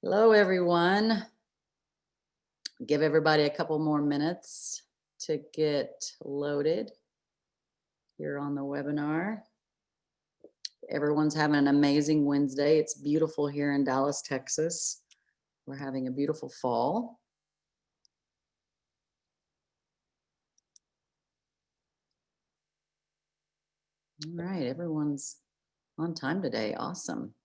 Hello, everyone. Give everybody a couple more minutes to get loaded here on the webinar. Everyone's having an amazing Wednesday. It's beautiful here in Dallas, Texas. We're having a beautiful fall. All right, everyone's on time today. Awesome.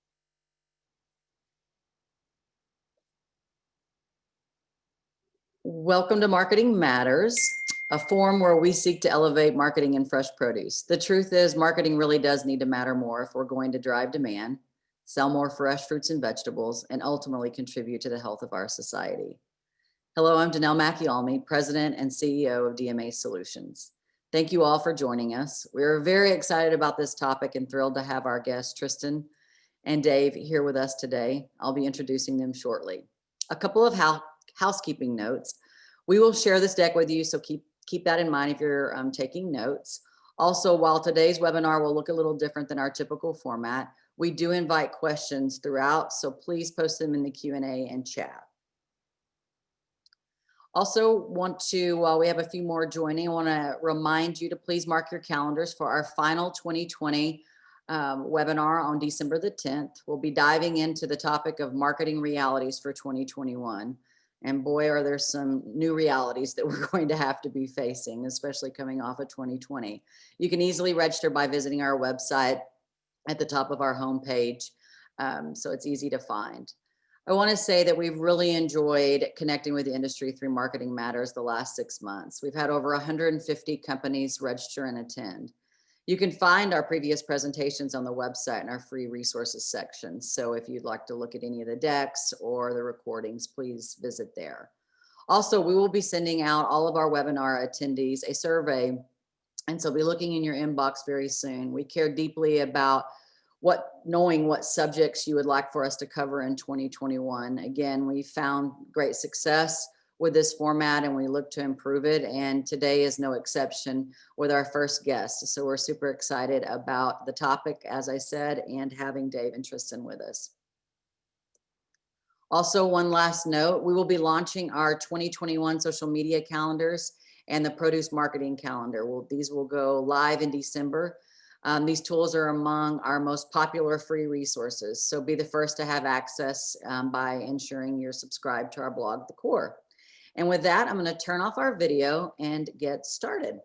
Welcome to Marketing Matters, a forum where we seek to elevate marketing in fresh produce. The truth is, marketing really does need to matter more if we're going to drive demand, sell more fresh fruits and vegetables, and ultimately contribute to the health of our society. Hello, I'm Janelle Machialmi, President and CEO of DMA Solutions. Thank you all for joining us. We're very excited about this topic and thrilled to have our guests, Tristan and Dave, here with us today. I'll be introducing them shortly. A couple of housekeeping notes. We will share this deck with you, so keep that in mind if you're taking notes. Also, while today's webinar will look a little different than our typical format, we do invite questions throughout, so please post them in the Q&A and chat. Also want to, while we have a few more joining, I want to remind you to please mark your calendars for our final 2020 webinar on December the 10th. We'll be diving into the topic of marketing realities for 2021. And boy, are there some new realities that we're going to have to be facing, especially coming off of 2020. You can easily register by visiting our website at the top of our homepage, so it's easy to find. I want to say that we've really enjoyed connecting with the industry through Marketing Matters the last 6 months. We've had over 150 companies register and attend. You can find our previous presentations on the website in our free resources section. So if you'd like to look at any of the decks or the recordings, please visit there. Also, we will be sending out all of our webinar attendees a survey, and so be looking in your inbox very soon. We care deeply about knowing what subjects you would like for us to cover in 2021. Again, we found great success with this format and we look to improve it. And today is no exception with our first guest. So we're super excited about the topic, as I said, and having Dave and Tristan with us. Also, one last note, we will be launching our 2021 social media calendars and the produce marketing calendar. These will go live in December. These tools are among our most popular free resources. So be the first to have access by ensuring you're subscribed to our blog, The Core. And with that, I'm going to turn off our video and get started.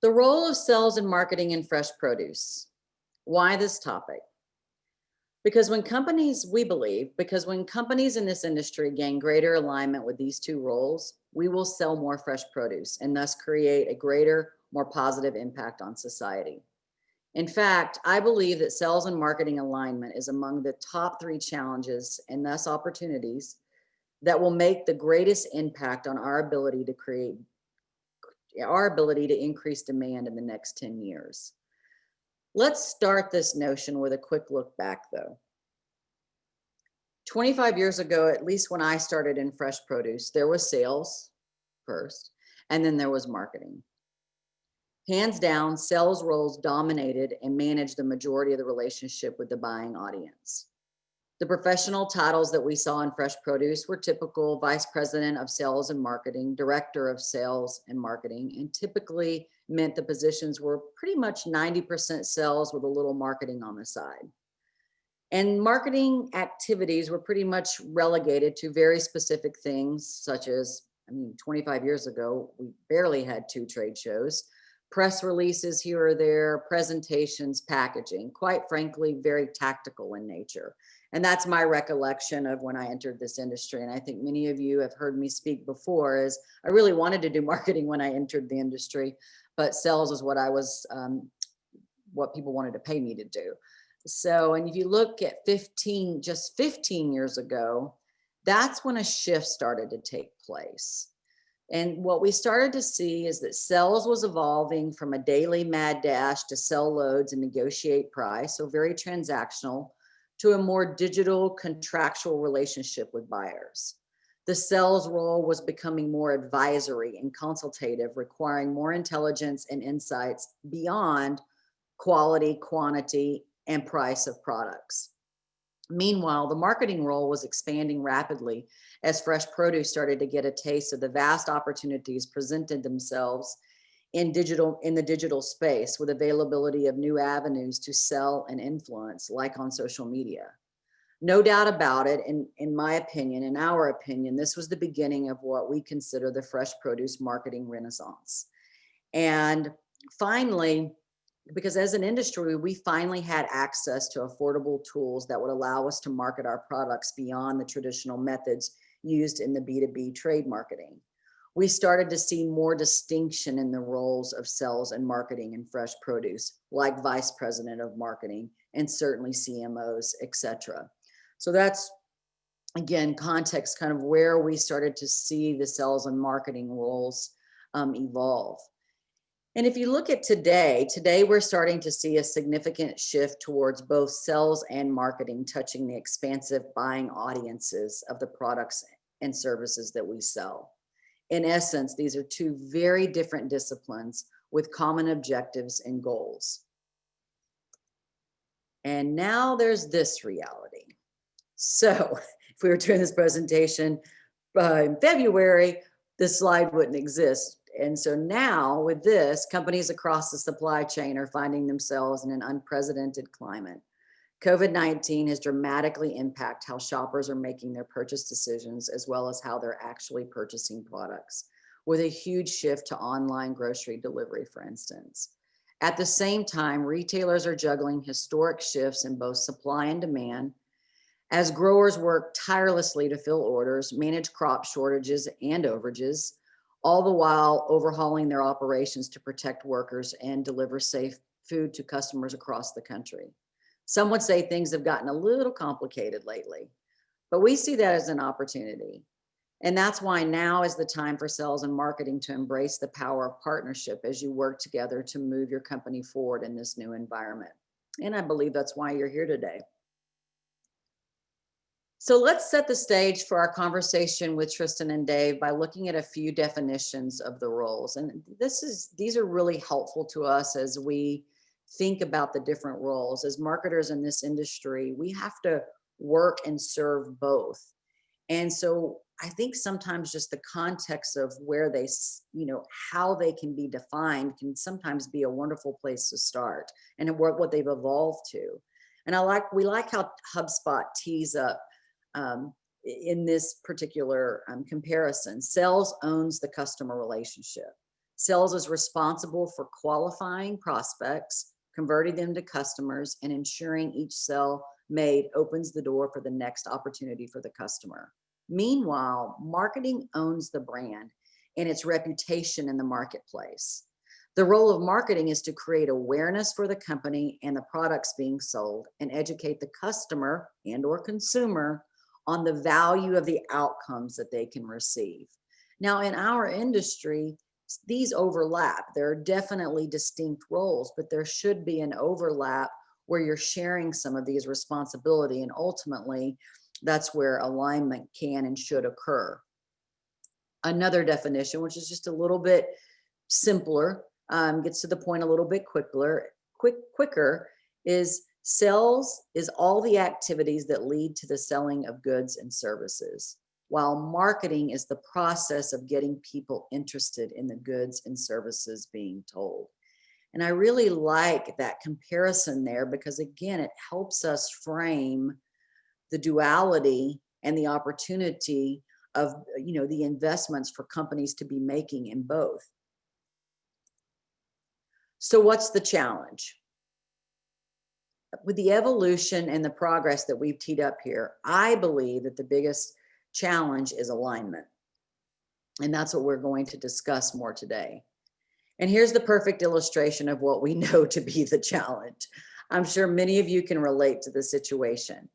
The role of sales and marketing in fresh produce. Why this topic? Because when companies in this industry gain greater alignment with these two roles, we will sell more fresh produce and thus create a greater, more positive impact on society. In fact, I believe that sales and marketing alignment is among the top 3 challenges and thus opportunities that will make the greatest impact on our ability to increase demand in the next 10 years. Let's start this notion with a quick look back though. 25 years ago, at least when I started in fresh produce, there was sales first, and then there was marketing. Hands down, sales roles dominated and managed the majority of the relationship with the buying audience. The professional titles that we saw in fresh produce were typical vice president of sales and marketing, director of sales and marketing, and typically meant the positions were pretty much 90% sales with a little marketing on the side. And marketing activities were pretty much relegated to very specific things, such as, 25 years ago, we barely had 2 trade shows, press releases here or there, presentations, packaging, quite frankly, very tactical in nature. And that's my recollection of when I entered this industry. And I think many of you have heard me speak before, is I really wanted to do marketing when I entered the industry, but sales is what what people wanted to pay me to do. So, and if you look at just 15 years ago, that's when a shift started to take place. And what we started to see is that sales was evolving from a daily mad dash to sell loads and negotiate price, so very transactional, to a more digital contractual relationship with buyers. The sales role was becoming more advisory and consultative, requiring more intelligence and insights beyond quality, quantity, and price of products. Meanwhile, the marketing role was expanding rapidly as fresh produce started to get a taste of the vast opportunities presented themselves in the digital space with availability of new avenues to sell and influence, like on social media. No doubt about it, in my opinion, in our opinion, this was the beginning of what we consider the fresh produce marketing renaissance. And finally, because as an industry, we finally had access to affordable tools that would allow us to market our products beyond the traditional methods used in the B2B trade marketing. We started to see more distinction in the roles of sales and marketing in fresh produce, like vice president of marketing and certainly CMOs, etc. So that's, again, context kind of where we started to see the sales and marketing roles evolve. And if you look at today we're starting to see a significant shift towards both sales and marketing touching the expansive buying audiences of the products and services that we sell. In essence, these are two very different disciplines with common objectives and goals. And now there's this reality. So if we were doing this presentation in February, this slide wouldn't exist. And so now with this, companies across the supply chain are finding themselves in an unprecedented climate. COVID-19 has dramatically impacted how shoppers are making their purchase decisions, as well as how they're actually purchasing products, with a huge shift to online grocery delivery, for instance. At the same time, retailers are juggling historic shifts in both supply and demand, as growers work tirelessly to fill orders, manage crop shortages and overages, all the while overhauling their operations to protect workers and deliver safe food to customers across the country. Some would say things have gotten a little complicated lately, but we see that as an opportunity. And that's why now is the time for sales and marketing to embrace the power of partnership as you work together to move your company forward in this new environment. And I believe that's why you're here today. So let's set the stage for our conversation with Tristan and Dave by looking at a few definitions of the roles. And these are really helpful to us as we think about the different roles. As marketers in this industry, we have to work and serve both. And so I think sometimes just the context of where they, how they can be defined can sometimes be a wonderful place to start and what they've evolved to. And we like how HubSpot tees up in this particular comparison. Sales owns the customer relationship. Sales is responsible for qualifying prospects, converting them to customers, and ensuring each sale made opens the door for the next opportunity for the customer. Meanwhile, marketing owns the brand and its reputation in the marketplace. The role of marketing is to create awareness for the company and the products being sold and educate the customer and/or consumer on the value of the outcomes that they can receive. Now, in our industry, these overlap. There are definitely distinct roles, but there should be an overlap where you're sharing some of these responsibility, and ultimately, that's where alignment can and should occur. Another definition, which is just a little bit simpler, gets to the point a little bit quicker, is sales is all the activities that lead to the selling of goods and services, while marketing is the process of getting people interested in the goods and services being told. And I really like that comparison there because, again, it helps us frame the duality and the opportunity of, the investments for companies to be making in both. So what's the challenge? With the evolution and the progress that we've teed up here, I believe that the biggest challenge is alignment. And that's what we're going to discuss more today. And here's the perfect illustration of what we know to be the challenge. I'm sure many of you can relate to the situation.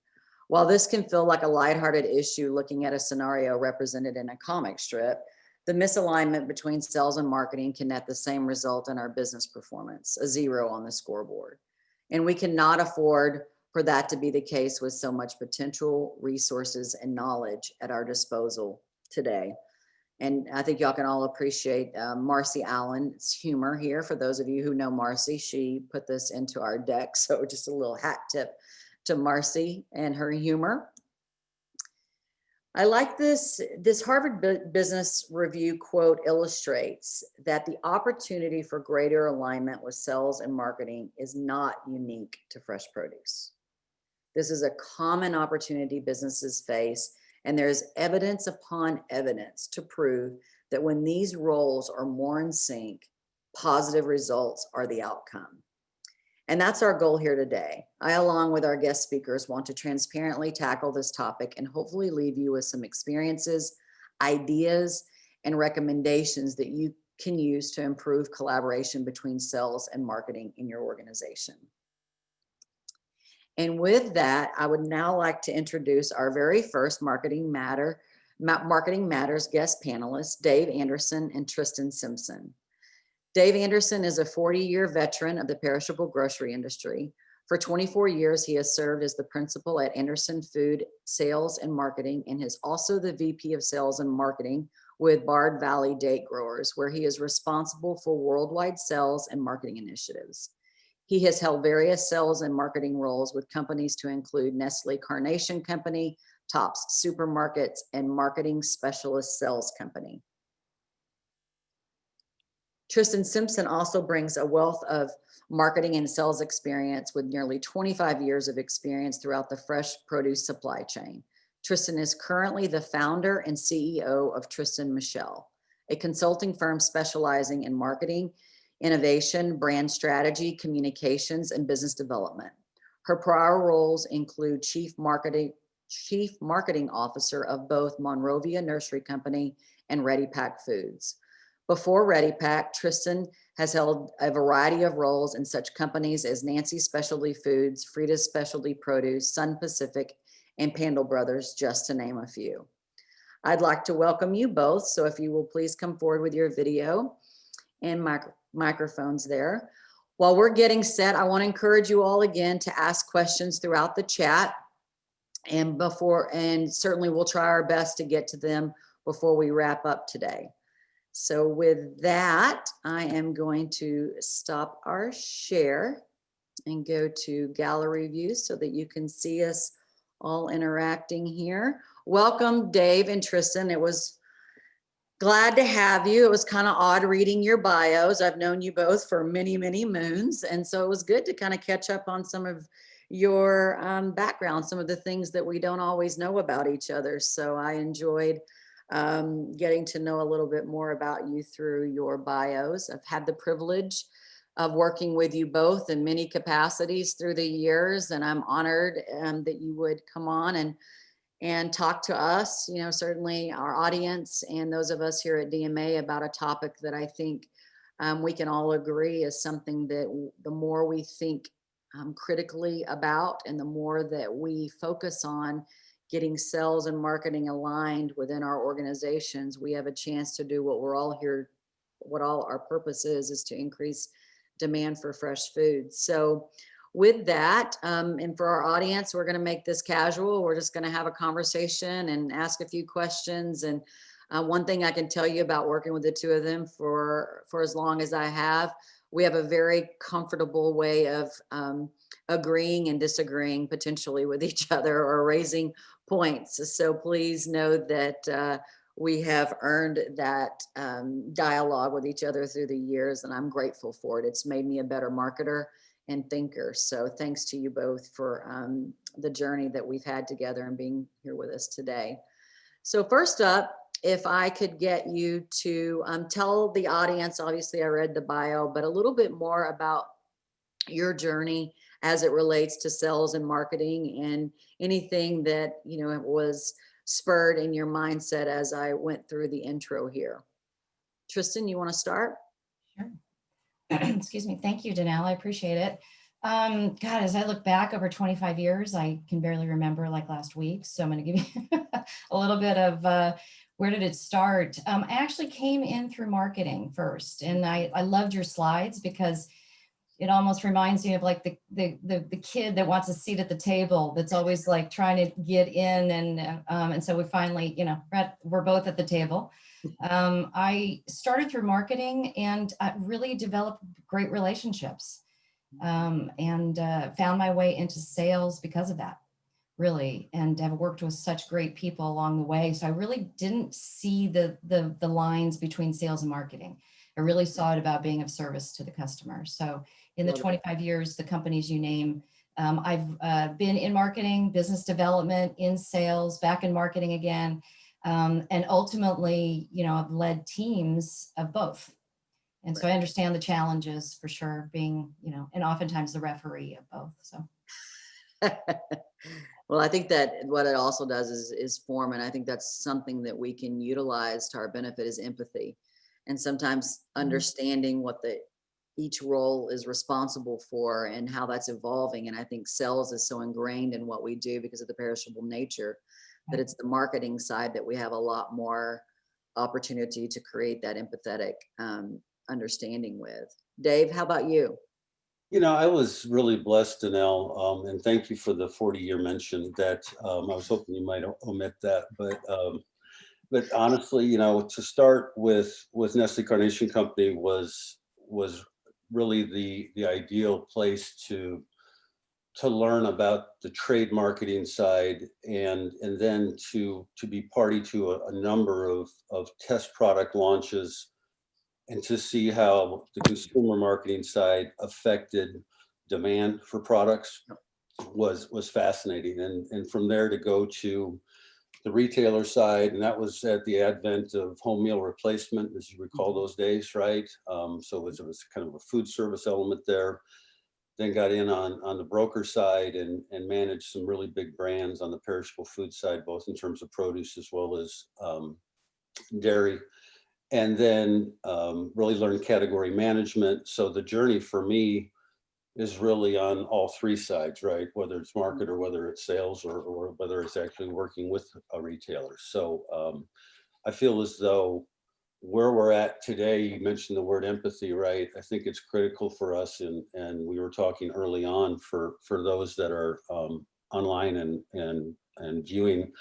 While this can feel like a lighthearted issue looking at a scenario represented in a comic strip, the misalignment between sales and marketing can net the same result in our business performance, a 0 on the scoreboard. And we cannot afford for that to be the case with so much potential, resources, and knowledge at our disposal today. And I think y'all can all appreciate Marcy Allen's humor here. For those of you who know Marcy, she put this into our deck. So just a little hat tip to Marcy and her humor. I like this. This Harvard Business Review quote illustrates that the opportunity for greater alignment with sales and marketing is not unique to fresh produce. This is a common opportunity businesses face, and there's evidence upon evidence to prove that when these roles are more in sync, positive results are the outcome. And that's our goal here today. I, along with our guest speakers, want to transparently tackle this topic and hopefully leave you with some experiences, ideas, and recommendations that you can use to improve collaboration between sales and marketing in your organization. And with that, I would now like to introduce our very first Marketing Matters guest panelists, Dave Anderson and Tristan Simpson. Dave Anderson is a 40-year veteran of the perishable grocery industry. For 24 years, he has served as the principal at Anderson Food Sales and Marketing, and is also the VP of Sales and Marketing with Bard Valley Date Growers, where he is responsible for worldwide sales and marketing initiatives. He has held various sales and marketing roles with companies to include Nestle Carnation Company, Tops Supermarkets, and Marketing Specialist Sales Company. Tristan Simpson also brings a wealth of marketing and sales experience with nearly 25 years of experience throughout the fresh produce supply chain. Tristan is currently the founder and CEO of Tristan Michelle, a consulting firm specializing in marketing, innovation, brand strategy, communications, and business development. Her prior roles include Chief Marketing Officer of both Monrovia Nursery Company and Ready Pack Foods. Before Ready Pack, Tristan has held a variety of roles in such companies as Nancy Specialty Foods, Frida's Specialty Produce, Sun Pacific, and Pandle Brothers, just to name a few. I'd like to welcome you both, so if you will please come forward with your video and microphones there. While we're getting set, I want to encourage you all again to ask questions throughout the chat, and certainly we'll try our best to get to them before we wrap up today. So with that, I am going to stop our share and go to gallery view so that you can see us all interacting here. Welcome, Dave and Tristan. It was glad to have you. It was kind of odd reading your bios. I've known you both for many, many moons. And so it was good to kind of catch up on some of your background, some of the things that we don't always know about each other. So I enjoyed getting to know a little bit more about you through your bios. I've had the privilege of working with you both in many capacities through the years, and I'm honored that you would come on and talk to us, certainly our audience and those of us here at DMA, about a topic that I think we can all agree is something that the more we think critically about and the more that we focus on getting sales and marketing aligned within our organizations, we have a chance to do what we're all here, what all our purpose is to increase demand for fresh food. So with that, and for our audience, we're going to make this casual. We're just going to have a conversation and ask a few questions. And one thing I can tell you about working with the two of them for as long as I have, we have a very comfortable way of agreeing and disagreeing potentially with each other or raising points. So please know that we have earned that dialogue with each other through the years, and I'm grateful for it. It's made me a better marketer and thinker. So thanks to you both for the journey that we've had together and being here with us today. So first up, if I could get you to tell the audience, obviously I read the bio, but a little bit more about your journey as it relates to sales and marketing, and anything that was spurred in your mindset as I went through the intro here. Tristan, you want to start? Sure. Excuse me. Thank you, Danelle. I appreciate it. God, as I look back over 25 years, I can barely remember like last week. So I'm going to give you a little bit of where did it start? I actually came in through marketing first, and I loved your slides because it almost reminds me of like the kid that wants a seat at the table, that's always like trying to get in. And so we finally, we're both at the table. I started through marketing, and I really developed great relationships, and found my way into sales because of that, really, and have worked with such great people along the way. So I really didn't see the lines between sales and marketing. I really saw it about being of service to the customer. So in the Love it. 25 years, the companies you name, I've been in marketing, business development, in sales, back in marketing again. And ultimately, I've led teams of both. And so I understand the challenges for sure, being, and oftentimes the referee of both. So. Well, I think that what it also does is form, and I think that's something that we can utilize to our benefit is empathy, and sometimes Mhm. understanding what the each role is responsible for and how that's evolving. And I think sales is so ingrained in what we do because of the perishable nature that Right. it's the marketing side that we have a lot more opportunity to create that empathetic understanding with. Dave, how about you? I was really blessed, Danelle, and thank you for the 40-year mention. That I was hoping you might omit that, but honestly, to start with Nestle Carnation Company was really the ideal place to learn about the trade marketing side, and then to be party to a number of test product launches, and to see how the consumer marketing side affected demand for products was fascinating. And from there to go to the retailer side, and that was at the advent of home meal replacement, as you recall those days, right? So it was kind of a food service element there. Then got in on the broker side, and managed some really big brands on the perishable food side, both in terms of produce as well as dairy. And then really learned category management. So the journey for me is really on all three sides, right? Whether it's market, or whether it's sales, or whether it's actually working with a retailer. So I feel as though where we're at today, you mentioned the word empathy, right? I think it's critical for us, and we were talking early on for those that are online and viewing.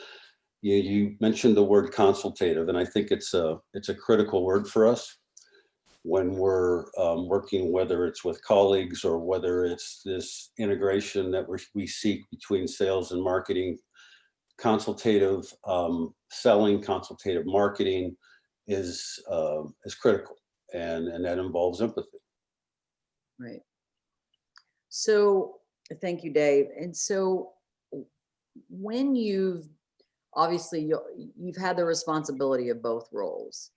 You mentioned the word consultative, and I think it's a critical word for us when we're working, whether it's with colleagues or whether it's this integration that we seek between sales and marketing. Consultative selling, consultative marketing is critical, and that involves empathy. Right. So thank you, Dave. And so when obviously you've had the responsibility of both roles.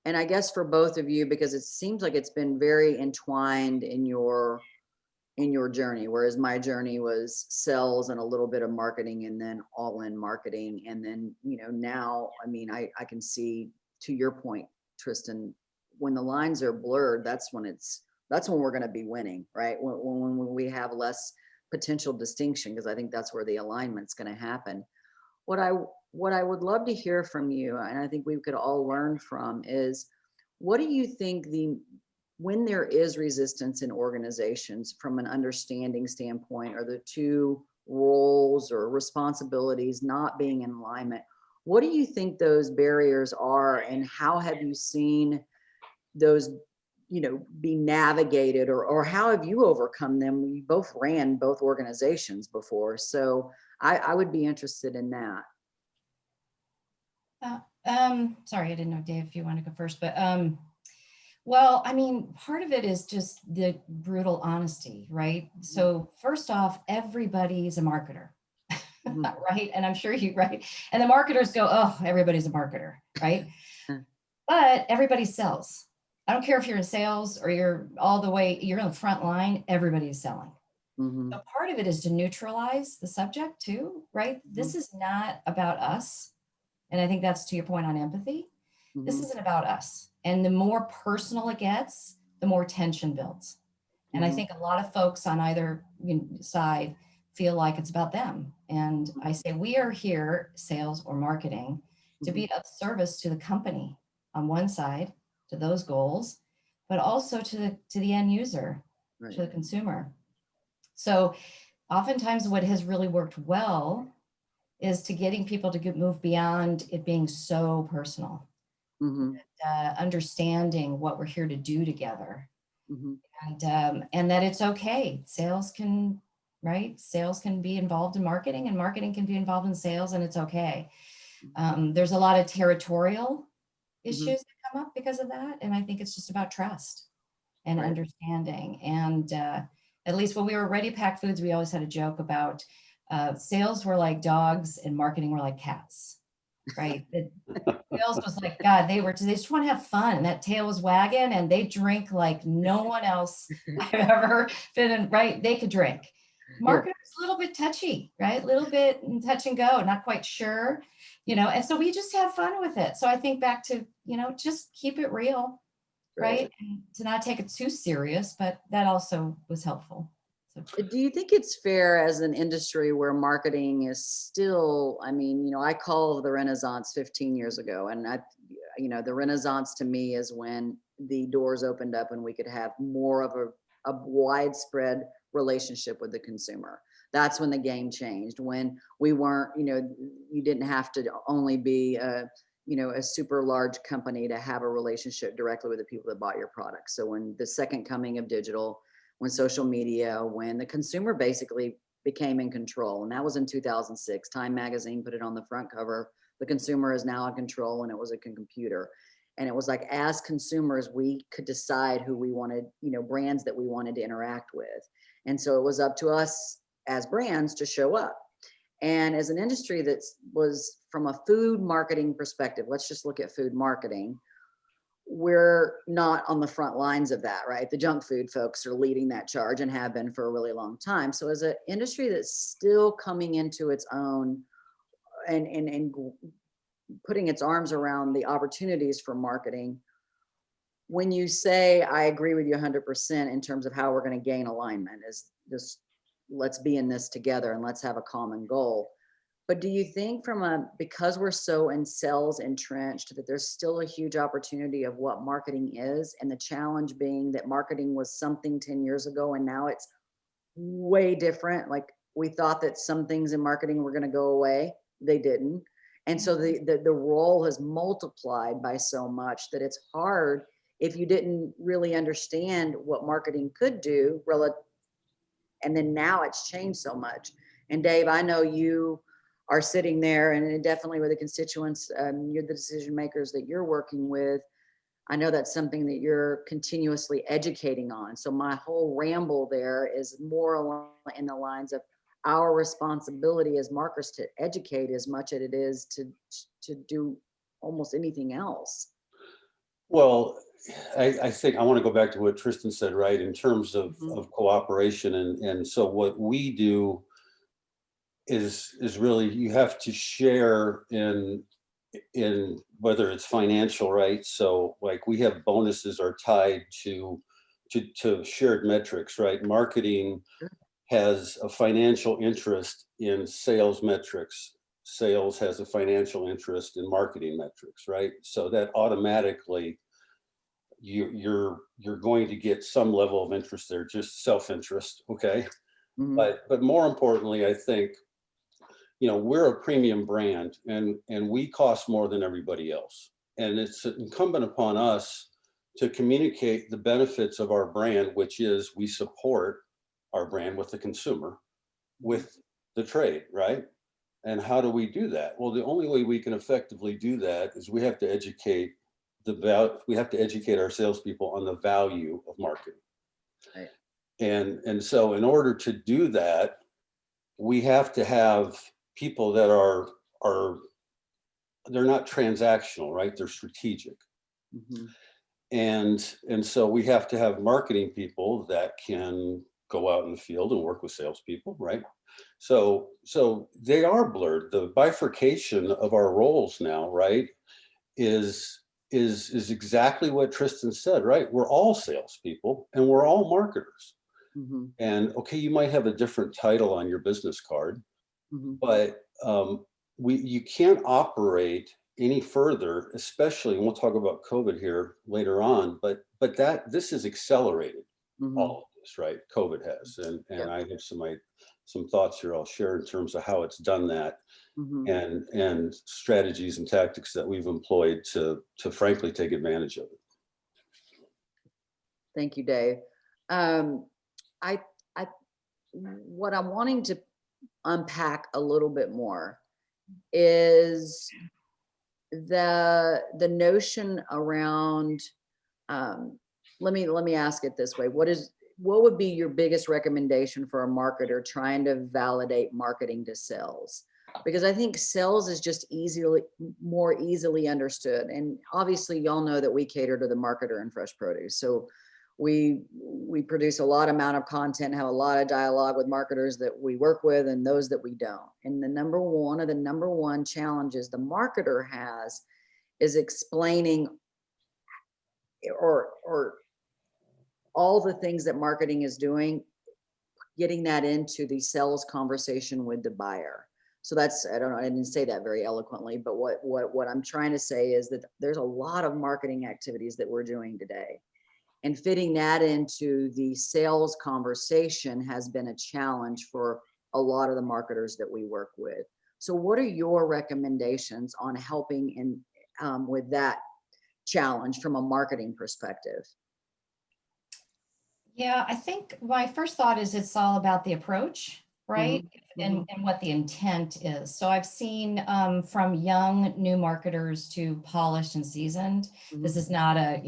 And I guess for both of you, because it seems like it's been very entwined in your journey, whereas my journey was sales and a little bit of marketing and then all in marketing. And then, now, I mean, I can see, to your point, Tristan, when the lines are blurred, that's when we're going to be winning, right? When we have less potential distinction, because I think that's where the alignment's going to happen. What I what I would love to hear from you, and I think we could all learn from, is what do you think when there is resistance in organizations from an understanding standpoint, or the two roles or responsibilities not being in alignment, what do you think those barriers are, and how have you seen those be navigated, or how have you overcome them? We both ran both organizations before, so I would be interested in that. Sorry, I didn't know, Dave, if you want to go first, but well, I mean, part of it is just the brutal honesty, right? So first off, everybody's a marketer, Mhm. right? And I'm sure right? And the marketers go, oh, everybody's a marketer, right? But everybody sells. I don't care if you're in sales or you're all the way, you're on the front line, everybody's selling. Mhm. So part of it is to neutralize the subject too, right? This Mhm. is not about us. And I think that's to your point on empathy. This Mhm. isn't about us. And the more personal it gets, the more tension builds. And I Mhm. think a lot of folks on either side feel like it's about them. And I say, we are here, sales or marketing, to Mhm. be of service to the company, on one side, to those goals, but also to the end user. Right. to the consumer. So oftentimes what has really worked well is to getting people to move beyond it being so personal, Mm-hmm. understanding what we're here to do together, Mm-hmm. and that it's okay. Sales can, right? Sales can be involved in marketing, and marketing can be involved in sales, and it's okay. There's a lot of territorial Mm-hmm. issues that come up because of that, and I think it's just about trust and Right. understanding. And at least when we were Ready Pack Foods, we always had a joke about sales were like dogs and marketing were like cats, right? Sales was like, God, they just want to have fun. And that tail was wagging and they drink like no one else I've ever been in, right? They could drink. Yeah. Marketing was a little bit touchy, right? A little bit touch and go, not quite sure, and so we just had fun with it. So I think back to, just keep it real, right? And to not take it too serious, but that also was helpful. So. Do you think it's fair as an industry where marketing is still, I mean, I call the Renaissance 15 years ago, and the Renaissance to me is when the doors opened up and we could have more of a widespread relationship with the consumer. That's when the game changed, when we weren't, you didn't have to only be a super large company to have a relationship directly with the people that bought your product. So when the second coming of digital, when social media, when the consumer basically became in control, and that was in 2006. Time magazine put it on the front cover. The consumer is now in control, and it was a computer. And it was like, as consumers, we could decide who we wanted, brands that we wanted to interact with. And so it was up to us as brands to show up. And as an industry that was from a food marketing perspective, let's just look at food marketing. We're not on the front lines of that, right? The junk food folks are leading that charge and have been for a really long time. So as an industry that's still coming into its own and putting its arms around the opportunities for marketing, when you say, I agree with you 100% in terms of how we're going to gain alignment, is this, let's be in this together and let's have a common goal. But do you think because we're so in sales entrenched, that there's still a huge opportunity of what marketing is, and the challenge being that marketing was something 10 years ago and now it's way different? Like, we thought that some things in marketing were going to go away. They didn't. And so the role has multiplied by so much that it's hard if you didn't really understand what marketing could do relative. And then now it's changed so much. And Dave, I know you are sitting there, and definitely with the constituents, you're the decision makers that you're working with. I know that's something that you're continuously educating on. So my whole ramble there is more in the lines of our responsibility as marketers to educate as much as it is to do almost anything else. Well, I think I want to go back to what Tristan said, right, in terms of, Mhm. of cooperation. And so what we do is really, you have to share in whether it's financial, right? So like, we have bonuses are tied to shared metrics, right? Marketing Sure. has a financial interest in sales metrics. Sales has a financial interest in marketing metrics, right? So that automatically you're going to get some level of interest there, just self-interest, okay? Mhm. But more importantly, I think, we're a premium brand, and we cost more than everybody else. And it's incumbent upon us to communicate the benefits of our brand, which is we support our brand with the consumer, with the trade, right? And how do we do that? Well, the only way we can effectively do that is we have to educate our salespeople on the value of marketing. Right. And so in order to do that, we have to have people that are they're not transactional, right? They're strategic. Mhm. And so we have to have marketing people that can go out in the field and work with salespeople, right? So they are blurred. The bifurcation of our roles now, right, is exactly what Tristan said, right? We're all salespeople and we're all marketers. Mhm. And okay, you might have a different title on your business card, Mhm. but you can't operate any further, especially, and we'll talk about COVID here later on, but this is accelerated Mhm. all of this, right? COVID has, and Yep. I have some thoughts here I'll share in terms of how it's done that, Mhm. and strategies and tactics that we've employed to frankly take advantage of it. Thank you, Dave. Um, I, I, what I'm wanting to unpack a little bit more is the notion around, um, let me ask it this way. What would be your biggest recommendation for a marketer trying to validate marketing to sales? Because I think sales is just more easily understood. And obviously y'all know that we cater to the marketer in fresh produce. So we produce a lot amount of content, have a lot of dialogue with marketers that we work with and those that we don't. And the number one challenges the marketer has is explaining or all the things that marketing is doing, getting that into the sales conversation with the buyer. So that's, I don't know, I didn't say that very eloquently, but what I'm trying to say is that there's a lot of marketing activities that we're doing today. And fitting that into the sales conversation has been a challenge for a lot of the marketers that we work with. So what are your recommendations on helping with that challenge from a marketing perspective? Yeah, I think my first thought is it's all about the approach, right? Mhm, And what the intent is. So I've seen from young new marketers to polished and seasoned. This mhm, is not a,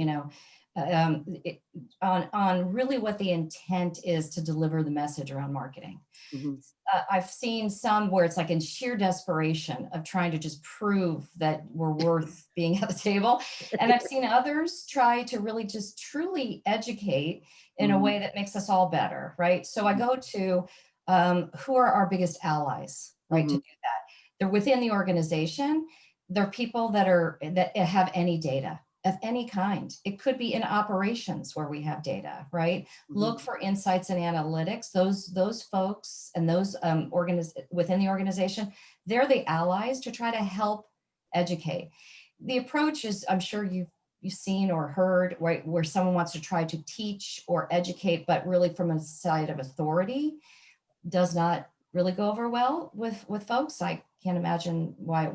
on really what the intent is to deliver the message around marketing. mhm. I've seen some where it's like in sheer desperation of trying to just prove that we're worth being at the table. And I've seen others try to really just truly educate in a Mhm, way that makes us all better, right? So I go to who are our biggest allies, right? To mhm, do that. They're within the organization. They're people that have any data of any kind. It could be in operations where we have data, right? mhm, Look for insights and analytics. Those folks and those within the organization, they're the allies to try to help educate. The approach is, I'm sure you've seen or heard, right, where someone wants to try to teach or educate, but really from a side of authority, does not really go over well with folks. I can't imagine why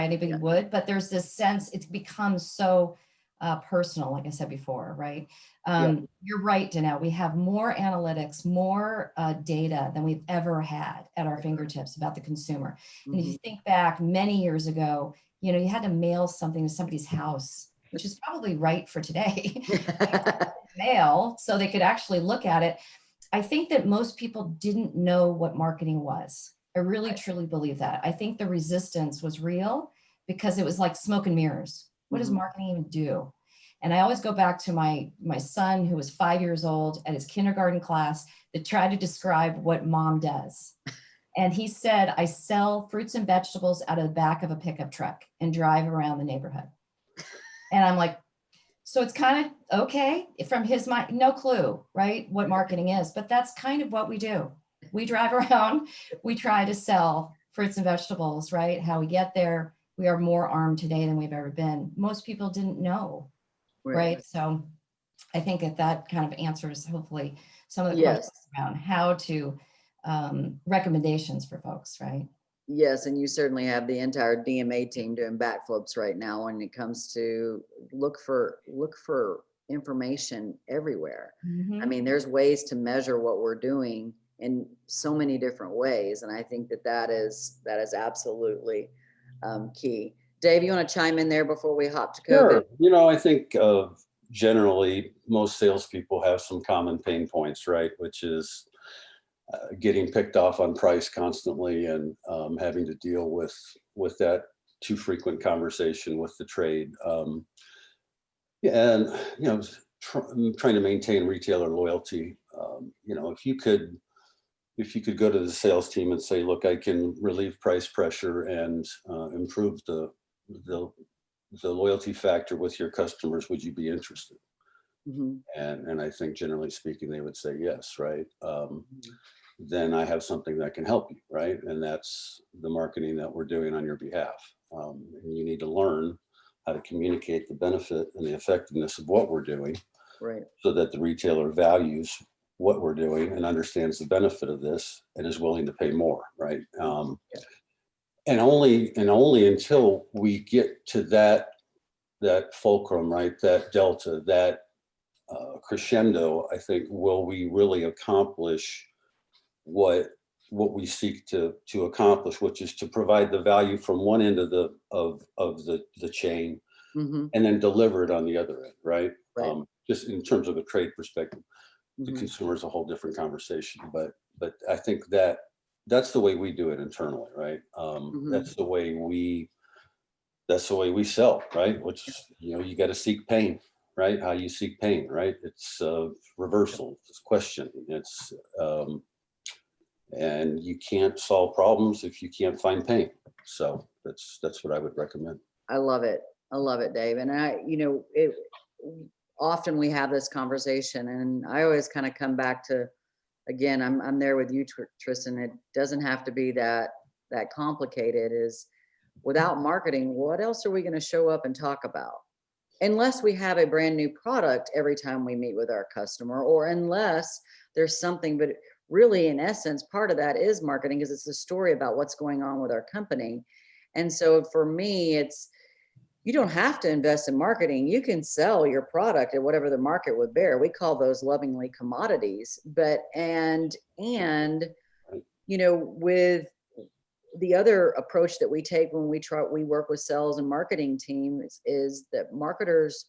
anybody yeah, would, but there's this sense it becomes so personal, like I said before, right? yeah, You're right, Danelle. We have more analytics, more data than we've ever had at our fingertips about the consumer. And if you mhm. think back many years ago, you had to mail something to somebody's house, which is probably right for today. Mail so they could actually look at it. I think that most people didn't know what marketing was. I really truly believe that. I think the resistance was real because it was like smoke and mirrors. What does Mhm. marketing even do? And I always go back to my son who was 5 years old at his kindergarten class that tried to describe what mom does. And he said, I sell fruits and vegetables out of the back of a pickup truck and drive around the neighborhood. And I'm like, so it's kind of okay from his mind, no clue, right, what marketing is, but that's kind of what we do. We drive around, we try to sell fruits and vegetables, right? How we get there, we are more armed today than we've ever been. Most people didn't know, Right. right? So I think that kind of answers hopefully some of the questions Yes. around how to recommendations for folks, right? Yes, and you certainly have the entire DMA team doing backflips right now when it comes to look for information everywhere. I Mm-hmm. mean, there's ways to measure what we're doing in so many different ways, and I think that is absolutely key. Dave, you want to chime in there before we hop to COVID? Sure. I think generally most salespeople have some common pain points, right? Which is getting picked off on price constantly, and having to deal with that too frequent conversation with the trade. Yeah, and trying to maintain retailer loyalty. If you could go to the sales team and say, look, I can relieve price pressure and improve the the loyalty factor with your customers, would you be interested? Mhm, And I think generally speaking, they would say yes, right? mhm. Then I have something that can help you, right? And that's the marketing that we're doing on your behalf. And you need to learn how to communicate the benefit and the effectiveness of what we're doing Right. so that the retailer values what we're doing and understands the benefit of this and is willing to pay more, right? And only until we get to that fulcrum, right, that delta, that crescendo, I think, will we really accomplish what we seek to accomplish, which is to provide the value from one end of the chain, Mhm. and then deliver it on the other end, right? Right. Just in terms of a trade perspective, the Mhm. consumer is a whole different conversation, but I think that's the way we do it internally, right? Mhm. That's the way we sell, right? Which, you got to seek pain, right? How you seek pain, right? It's reversal, it's question, and you can't solve problems if you can't find pain. So that's what I would recommend. I love it. I love it, Dave. And often we have this conversation, and I always kind of come back to, again, I'm there with you, Tristan. It doesn't have to be that complicated. Is without marketing, what else are we going to show up and talk about? Unless we have a brand new product every time we meet with our customer, or unless there's something, but really in essence, part of that is marketing, because it's a story about what's going on with our company. And so for me, it's, you don't have to invest in marketing. You can sell your product at whatever the market would bear. We call those lovingly commodities. But with the other approach that we take when we work with sales and marketing teams is that marketers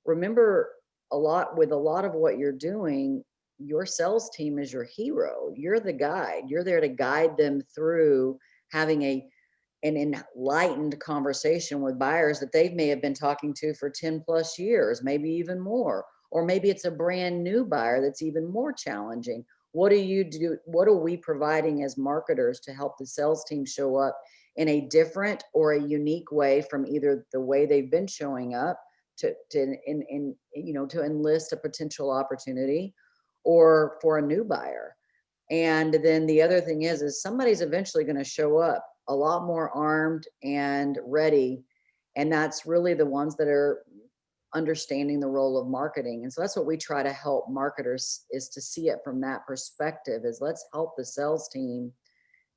remember with a lot of what you're doing, your sales team is your hero. You're the guide. You're there to guide them through having an enlightened conversation with buyers that they may have been talking to for 10 plus years, maybe even more. Or maybe it's a brand new buyer that's even more challenging. What do you do? What are we providing as marketers to help the sales team show up in a different or a unique way from either the way they've been showing up to enlist a potential opportunity, or for a new buyer? And then the other thing is somebody's eventually going to show up a lot more armed and ready. And that's really the ones that are understanding the role of marketing. And so that's what we try to help marketers, is to see it from that perspective, is let's help the sales team,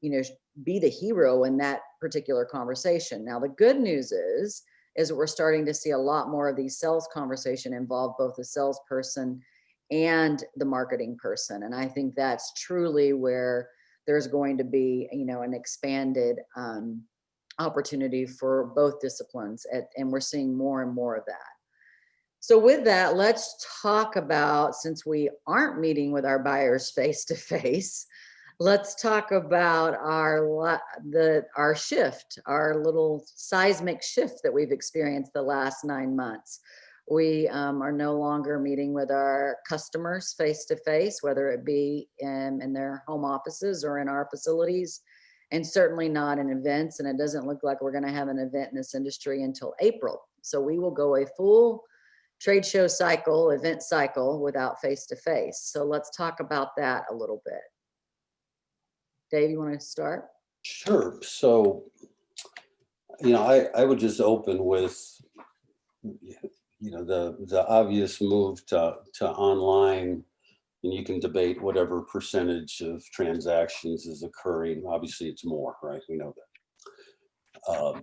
be the hero in that particular conversation. Now, the good news is that we're starting to see a lot more of these sales conversation involve both the salesperson and the marketing person. And I think that's truly where there's going to be, an expanded opportunity for both disciplines. And we're seeing more and more of that. So with that, let's talk about, since we aren't meeting with our buyers face to face, let's talk about our shift, our little seismic shift that we've experienced the last 9 months. We are no longer meeting with our customers face to face, whether it be in their home offices or in our facilities, and certainly not in events. And it doesn't look like we're going to have an event in this industry until April. So we will go a full trade show cycle, event cycle, without face to face. So let's talk about that a little bit. Dave, you want to start? Sure. So, I would just open with, the obvious move to online, and you can debate whatever percentage of transactions is occurring. Obviously, it's more, right? We know that.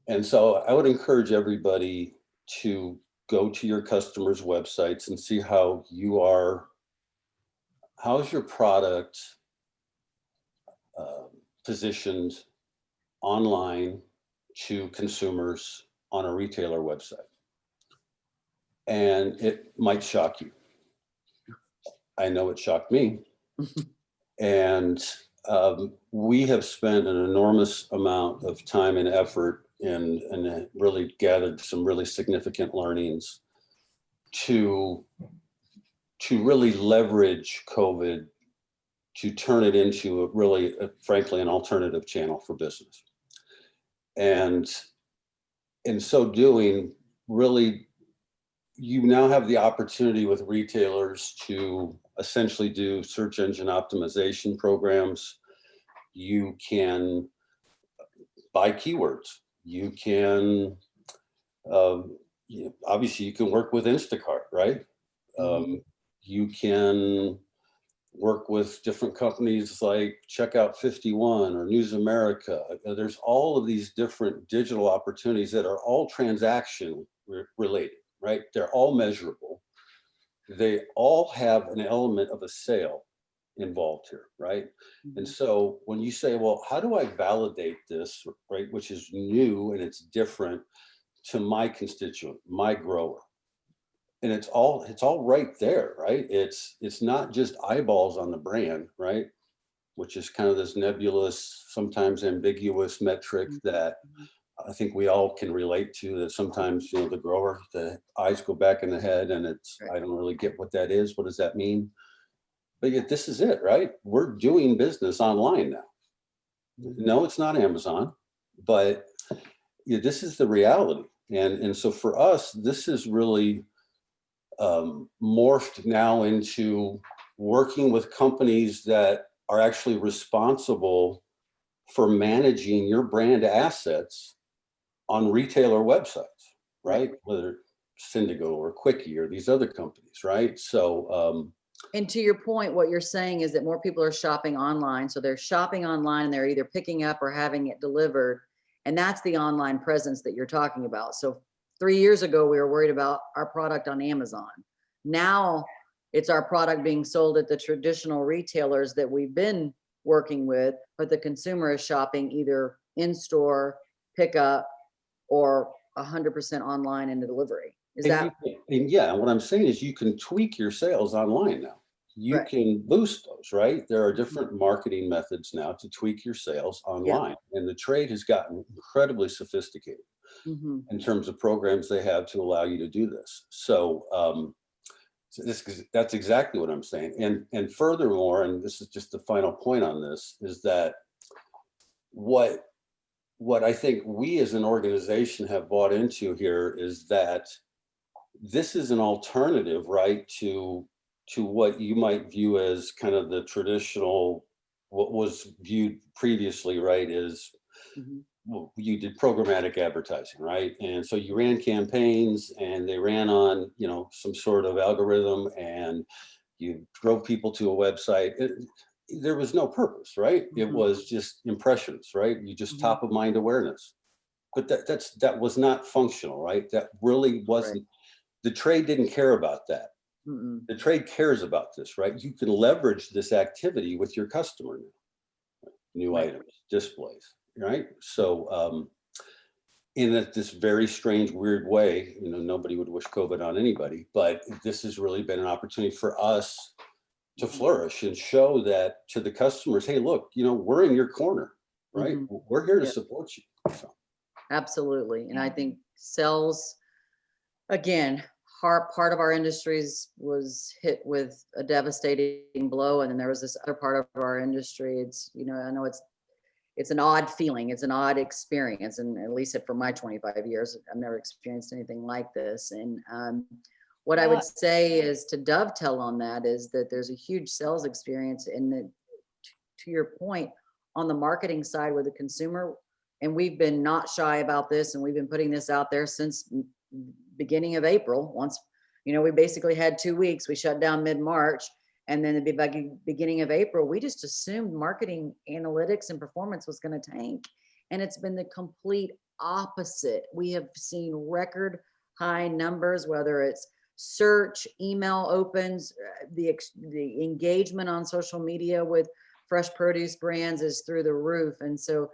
And so I would encourage everybody to go to your customers' websites and see how's your product positioned online to consumers on a retailer website. And it might shock you. I know it shocked me. And we have spent an enormous amount of time and effort and really gathered some really significant learnings to really leverage COVID to turn it into frankly, an alternative channel for business. And in so doing, really, you now have the opportunity with retailers to essentially do search engine optimization programs. You can buy keywords. You can, obviously, you can work with Instacart, right? You can work with different companies like Checkout 51 or News America. There's all of these different digital opportunities that are all transaction related, right? They're all measurable. They all have an element of a sale involved here, right? And so when you say, well, how do I validate this, right? Which is new and it's different to my constituent, my grower. And it's all right there, right? It's not just eyeballs on the brand, right? Which is kind of this nebulous, sometimes ambiguous metric that I think we all can relate to, that sometimes, the grower, the eyes go back in the head and Right. I don't really get what that is. What does that mean? But yet this is it, right? We're doing business online now. No, it's not Amazon, but this is the reality. And so for us, this is really morphed now into working with companies that are actually responsible for managing your brand assets on retailer websites, right? Whether Syndigo or Quickie or these other companies, right? So, And to your point, what you're saying is that more people are shopping online. So they're shopping online and they're either picking up or having it delivered. And that's the online presence that you're talking about. So 3 years ago, we were worried about our product on Amazon. Now it's our product being sold at the traditional retailers that we've been working with, but the consumer is shopping either in store, pickup, or 100% online and delivery. Is and that yeah, what I'm saying is you can tweak your sales online now. You right? can boost those, right? There are Mhm. different marketing methods now to tweak your sales Yeah. online. And the trade has gotten incredibly sophisticated Mhm. in terms of programs they have to allow you to do this. So, that's exactly what I'm saying. And furthermore, and this is just the final point on this, is that what what I think we as an organization have bought into here is that this is an alternative, right, to what you might view as kind of the traditional, what was viewed previously, right, is, Mhm. well, you did programmatic advertising, right? And so you ran campaigns and they ran on, some sort of algorithm, and you drove people to a website. There was no purpose, right? It Mhm. was just impressions, right? You just Mhm. top of mind awareness. But that was not functional, right? That really Right. wasn't, the trade didn't care about that. Mm-mm. The trade cares about this, right? You can leverage this activity with your customer now. New Right. items, displays, right? So, in this very strange, weird way, nobody would wish COVID on anybody, but this has really been an opportunity for us to Mhm. flourish and show that to the customers, hey, look, we're in your corner, right? Mhm. We're here to Yep. support you. So, Absolutely. And I Yeah. think sales, again, part of our industries was hit with a devastating blow. And then there was this other part of our industry. I know it's an odd feeling. It's an odd experience. And at least for my 25 years, I've never experienced anything like this. And what I would Well, say is to dovetail on that is that there's a huge sales experience in that, to your point, on the marketing side with the consumer. And we've been not shy about this, and we've been putting this out there since beginning of April. Once, we basically had 2 weeks. We shut down mid-March, and then the beginning of April, we just assumed marketing analytics and performance was going to tank, and it's been the complete opposite. We have seen record high numbers, whether it's search, email opens, the engagement on social media with fresh produce brands is through the roof. And so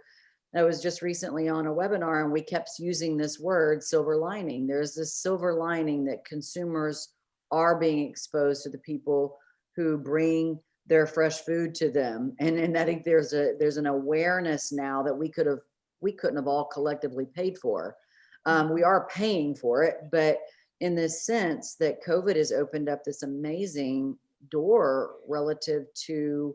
I was just recently on a webinar and we kept using this word, silver lining. There's this silver lining that consumers are being exposed to the people who bring their fresh food to them. And I think there's an awareness now that we couldn't have all collectively paid for. We are paying for it, but in this sense that COVID has opened up this amazing door relative to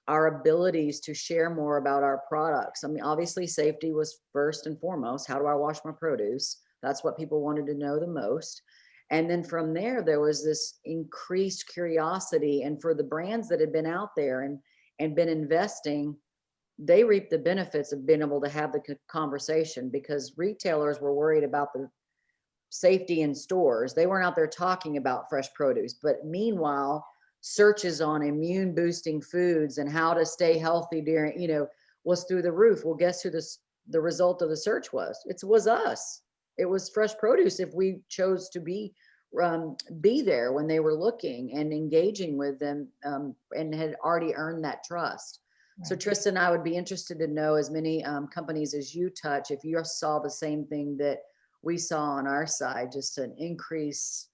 our abilities to share more about our products. I mean, obviously safety was first and foremost. How do I wash my produce? That's what people wanted to know the most. And then from there was this increased curiosity. And for the brands that had been out there and been investing, they reaped the benefits of being able to have the conversation, because retailers were worried about safety in stores. They weren't out there talking about fresh produce. But meanwhile, searches on immune boosting foods and how to stay healthy during, was through the roof. Well, guess who the result of the search was? It was us. It was fresh produce if we chose to be there when they were looking and engaging with them, and had already earned that trust. So Right. Tristan, I would be interested to know, as many companies as you touch, if you saw the same thing that we saw on our side, just an increase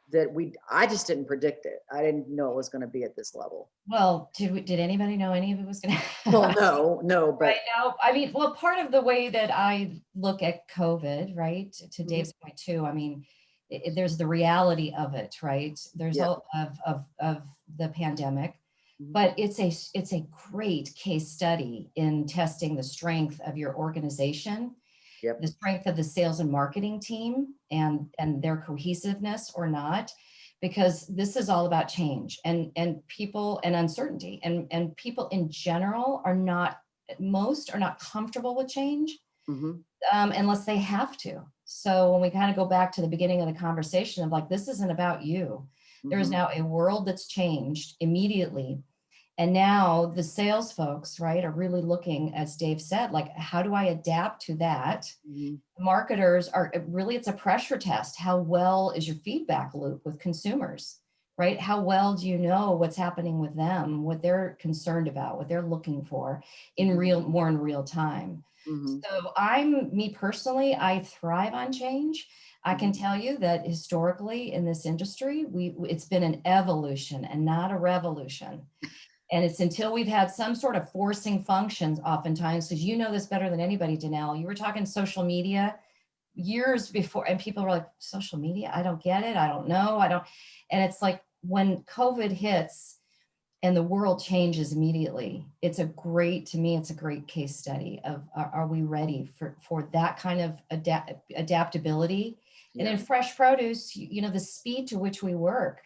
that I just didn't predict it. I didn't know it was going to be at this level. Well, did anybody know any of it was going Well, to? no, but Right now, I mean, well, part of the way that I look at COVID, right, to Mhm. Dave's point too, I mean, there's the reality of it, right? There's Yep. all of the pandemic, Mhm. but it's a great case study in testing the strength of your organization, Yep. the strength of the sales and marketing team, and their cohesiveness or not, because this is all about change and people and uncertainty, and people in general are not, most are not comfortable with change, Mhm. unless they have to. So when we kind of go back to the beginning of the conversation of like, this isn't about you. There is Mhm. now a world that's changed immediately. And now the sales folks, right, are really looking, as Dave said, like, how do I adapt to that? Mhm. Marketers are really, it's a pressure test. How well is your feedback loop with consumers, right? How well do you know what's happening with them, what they're concerned about, what they're looking for in Mhm. more in real time? Mhm. So me personally, I thrive on change. I can Mhm. tell you that historically in this industry, it's been an evolution and not a revolution. And it's until we've had some sort of forcing functions oftentimes, because you know this better than anybody, Danelle. You were talking social media years before, and people were like, social media? I don't get it. I don't know. I don't. And it's like when COVID hits and the world changes immediately, to me, it's a great case study of are we ready for that kind of adaptability? And in Yeah. fresh produce, the speed to which we work,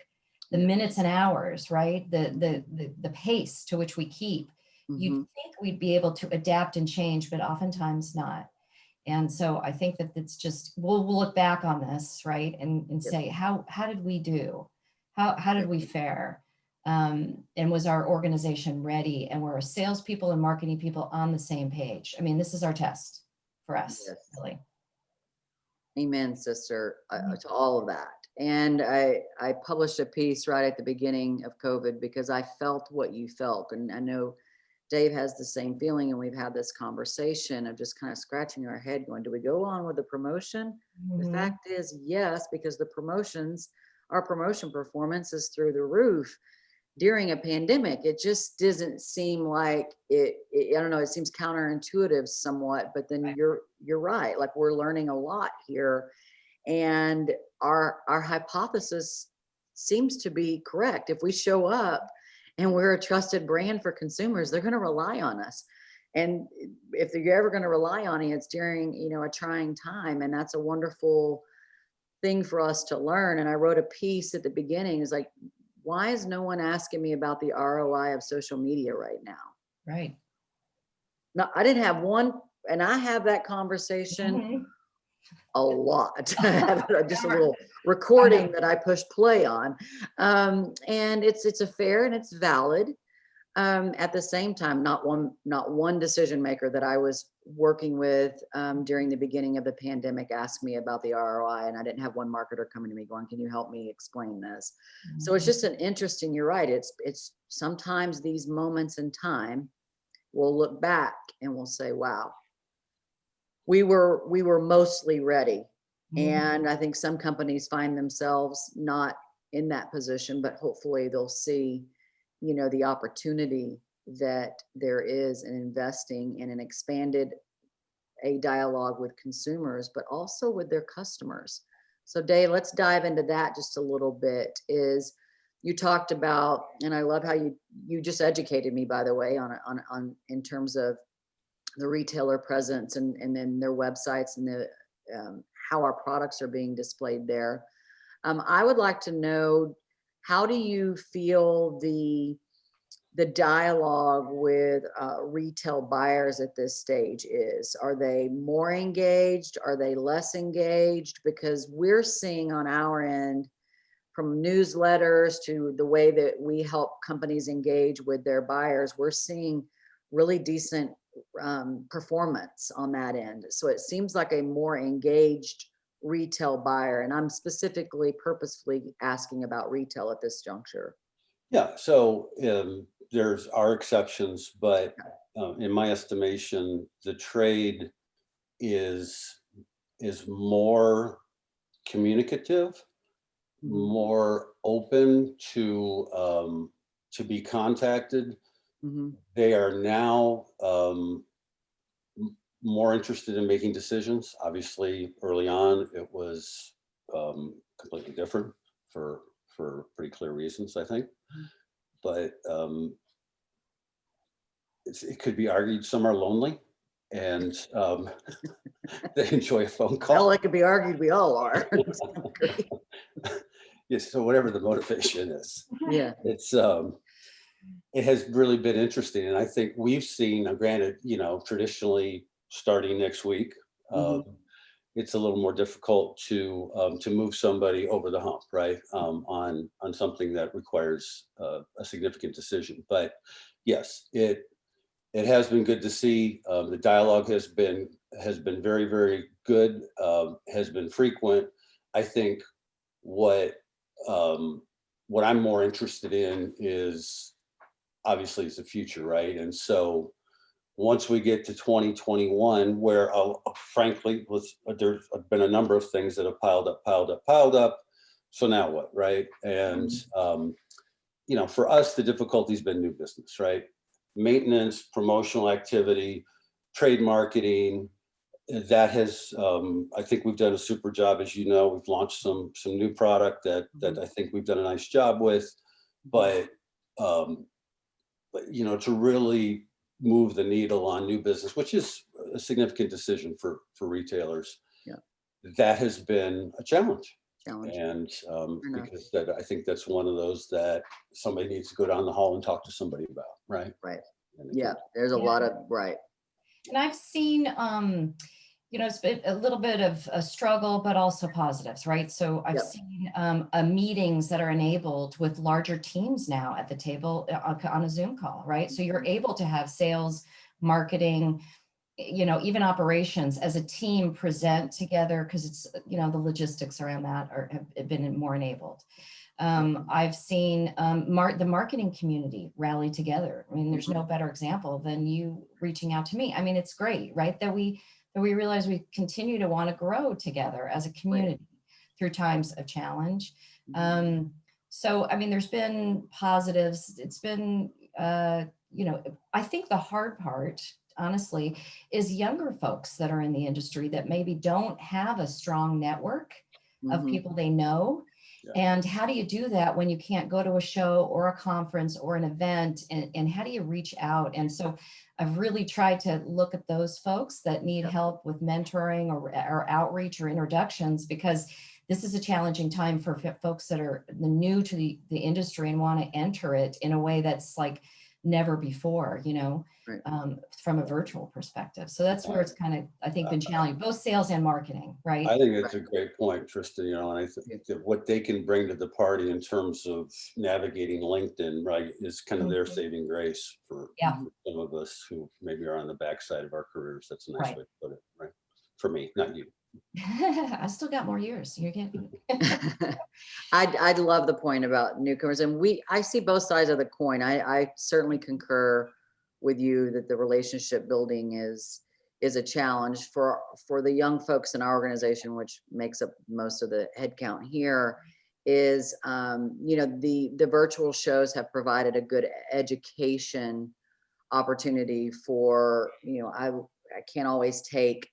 the Yeah. minutes and hours, right? The pace to which we keep. You'd Mhm. think we'd be able to adapt and change, but oftentimes not. And so I think that it's just, we'll look back on this, right? And Yep. say, how did we do? How did we Yep. fare? And was our organization ready? And were our salespeople and marketing people on the same page? I mean, this is our test for us, Yes. really. Amen, sister, Mhm. to all of that. And I published a piece right at the beginning of COVID because I felt what you felt. And I know Dave has the same feeling. And we've had this conversation of just kind of scratching our head going, do we go on with the promotion? The Mhm. fact is, yes, because our promotion performance is through the roof during a pandemic. It just doesn't seem like I don't know, it seems counterintuitive somewhat, but then Right. you're right. Like, we're learning a lot here, and our hypothesis seems to be correct. If we show up and we're a trusted brand for consumers, they're going to rely on us. And if you're ever going to rely on it, it's during, a trying time. And that's a wonderful thing for us to learn. And I wrote a piece at the beginning, is like, why is no one asking me about the ROI of social media right now? Right. No, I didn't have one, and I have that conversation Mhm. a lot. I have just a Remember, little I know. recording that I push play on. And it's a fair and it's valid. At the same time, not one decision maker that I was working with during the beginning of the pandemic asked me about the ROI, and I didn't have one marketer coming to me going, "Can you help me explain this?" So it's Mhm. just an interesting. You're right. It's sometimes these moments in time we'll look back and we'll say, "Wow, we were mostly ready." Mhm. And I think some companies find themselves not in that position, but hopefully they'll see, the opportunity that there is in investing in an expanded a dialogue with consumers, but also with their customers. So Dave, let's dive into that just a little bit. Is you talked about, and I love how you just educated me, by the way, on in terms of the retailer presence, and then their websites, and how our products are being displayed there. I would like to know, how do you feel the dialogue with retail buyers at this stage is. Are they more engaged? Are they less engaged? Because we're seeing on our end, from newsletters to the way that we help companies engage with their buyers, we're seeing really decent performance on that end. So it seems like a more engaged retail buyer. And I'm specifically purposefully asking about retail at this juncture. Yeah, so there's our exceptions, but in my estimation, the trade is more communicative, Mhm. more open to be contacted. Mhm. They are now more interested in making decisions. Obviously, early on, it was completely different for pretty clear reasons, I think. But it could be argued some are lonely, and they enjoy a phone Well, call. it could be argued we all are. To some degree. Yes, so whatever the motivation is, Yeah. it's it has really been interesting, and I think we've seen. Now, granted, traditionally starting next week, Mhm. it's a little more difficult to move somebody over the hump, right? On something that requires a significant decision. But yes, it has been good to see. The dialogue has been very, very good. Has been frequent. I think what what I'm more interested in is obviously is the future, right? And so once we get to 2021, where frankly, there's been a number of things that have piled up, piled up, piled up. So now what, right? And Mhm. for us, the difficulty's been new business, right? Maintenance, promotional activity, trade marketing. That has, I think we've done a super job. As you know, we've launched some new product that Mhm. I think we've done a nice job with. But um, to really move the needle on new business, which is a significant decision for retailers, Yeah. that has been a challenge. Challenge. And Fair enough. because I think that's one of those that somebody needs to go down the hall and talk to somebody about, right? Right. And Yeah. again, There's a Yeah. lot of, right. And I've seen, it's been a little bit of a struggle, but also positives, right? So I've Yep. seen meetings that are enabled with larger teams now at the table on a Zoom call, right? So you're able to have sales, marketing, even operations as a team present together because it's, the logistics around that have been more enabled. I've seen the marketing community rally together. I mean, there's no better example than you reaching out to me. I mean, it's great, right? That we realize we continue to want to grow together as a community through times of challenge. So, I mean, there's been positives. It's been, I think the hard part, honestly, is younger folks that are in the industry that maybe don't have a strong network of Mhm. people they know. yeah. And how do you do that when you can't go to a show or a conference or an event? And how do you reach out? And so I've really tried to look at those folks that need Yep. help with mentoring or outreach or introductions, because this is a challenging time for folks that are new to the industry and want to enter it in a way that's like never before, Right. from a virtual perspective. So that's where it's kind of, I think, Uh, been challenging, both sales and marketing, right? I think it's Right. a great point, Tristan. And I Yeah. think that what they can bring to the party in terms of navigating LinkedIn, right, is kind of their Mhm. saving grace for Yeah, Mhm. some of us who maybe are on the backside of our careers. That's a nice right. way to put it, right? For me, not you. I still got more years. You're getting. I'd love the point about newcomers, and I see both sides of the coin. I certainly concur with you that the relationship building is a challenge for the young folks in our organization, which makes up most of the headcount here. Is the virtual shows have provided a good education opportunity for I can't always take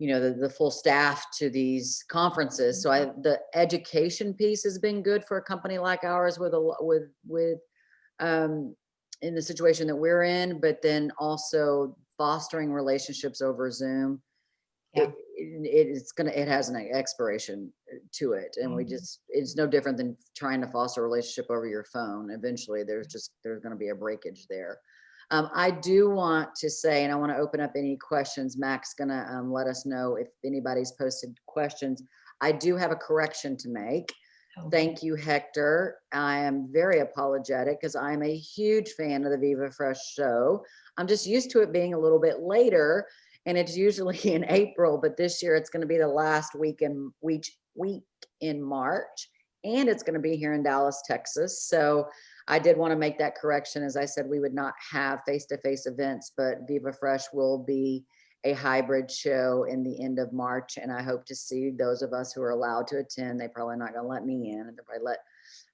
the full staff to these conferences. So the education piece has been good for a company like ours with um in the situation that we're in, but then also fostering relationships over Zoom. Yeah. it has an expiration to it. And it's no different than trying to foster a relationship over your phone. Eventually there's going to be a breakage there. I do want to say, and I want to open up any questions. Mac's going to let us know if anybody's posted questions. I do have a correction to make. Thank you, Hector. I am very apologetic because I'm a huge fan of the Viva Fresh show. I'm just used to it being a little bit later, and it's usually in April, but this year it's going to be the last week in March, and it's going to be here in Dallas, Texas. So I did want to make that correction. As I said, we would not have face-to-face events, but Viva Fresh will be a hybrid show in the end of March. And I hope to see those of us who are allowed to attend. They're probably not going to let me in. They'll probably let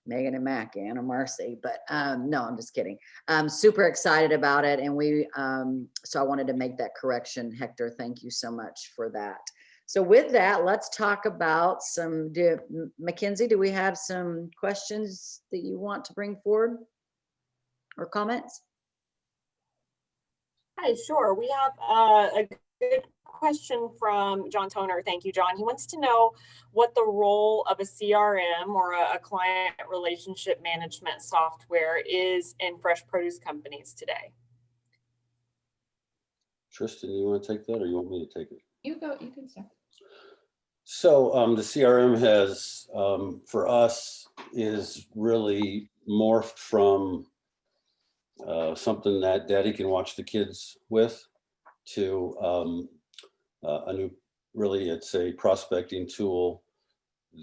Megan and Mac in, or Marcy, but no, I'm just kidding. I'm super excited about it. And so I wanted to make that correction. Hector, thank you so much for that. So with that, let's talk about Mackenzie, do we have some questions that you want to bring forward or comments? Hi, sure. We have a good question from John Toner. Thank you, John. He wants to know what the role of a CRM or a client relationship management software is in fresh produce companies today. Tristan, you want to take that, or you want me to take it? You can start. So the CRM has, for us, is really morphed from something that daddy can watch the kids with to a new, really it's a prospecting tool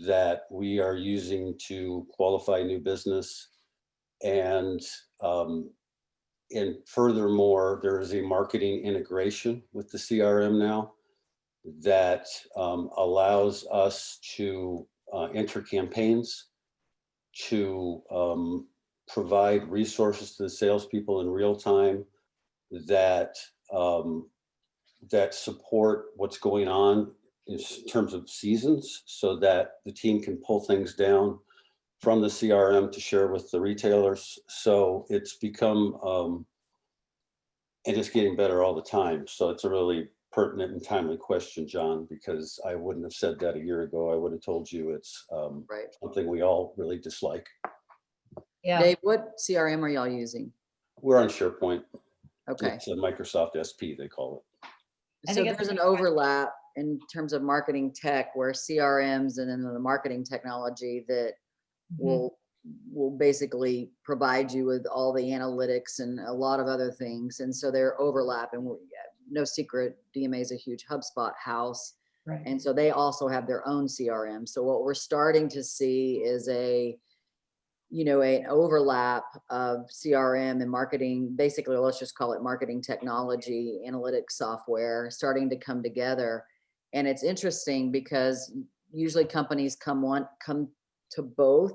that we are using to qualify new business. And furthermore, there is a marketing integration with the CRM now that allows us to enter campaigns, to provide resources to the salespeople in real time that that support what's going on in terms of seasons, so that the team can pull things down from the CRM to share with the retailers. So it's become and it's getting better all the time. So it's a really pertinent and timely question, John, because I wouldn't have said that a year ago. I would have told you it's Right. something we all really dislike. Yeah. Dave, what CRM are y'all using? We're on SharePoint. Okay. It's a Microsoft SP, they call it. I So think it's there's a an good question. overlap in terms of marketing tech where CRMs and then the marketing technology that will basically provide you with all the analytics and a lot of other things. And so they're overlapping. No secret, DMA is a huge HubSpot house. Right. And so they also have their own CRM. So what we're starting to see is an overlap of CRM and marketing, basically, let's just call it marketing technology, analytics software starting to come together. And it's interesting because usually companies come to both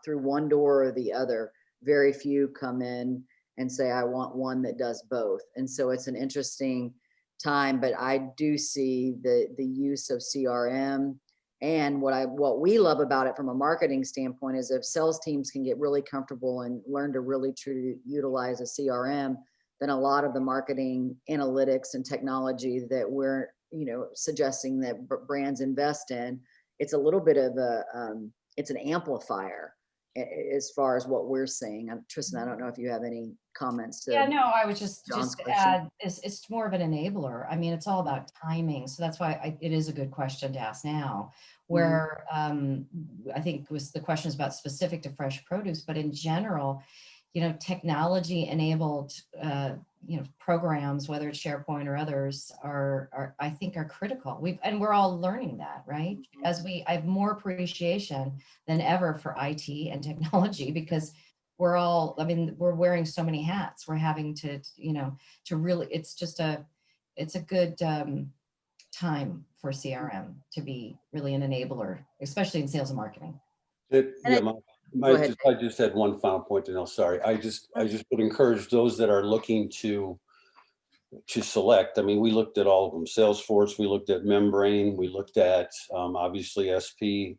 through one door or the other. Very few come in and say, I want one that does both. And so it's an interesting time, but I do see the use of CRM. And what we love about it from a marketing standpoint is if sales teams can get really comfortable and learn to really truly utilize a CRM, then a lot of the marketing analytics and technology that we're, suggesting that brands invest in, it's a little bit of it's an amplifier as far as what we're seeing. Tristan, I don't know if you have any comments to. Yeah, no, I would just John's to question. add, it's more of an enabler. I mean, it's all about timing. So that's why it is a good question to ask now, where I think the question is about specific to fresh produce, but in general, technology enabled, programs, whether it's SharePoint or others, are I think are critical. We're all learning that, right? As I have more appreciation than ever for IT and technology, because we're wearing so many hats. We're having to really, it's a good time for CRM to be really an enabler, especially in sales and marketing. I just had one final point, and sorry. I just would encourage those that are looking to select. I mean, we looked at all of them: Salesforce, we looked at Membrane, we looked at obviously SP.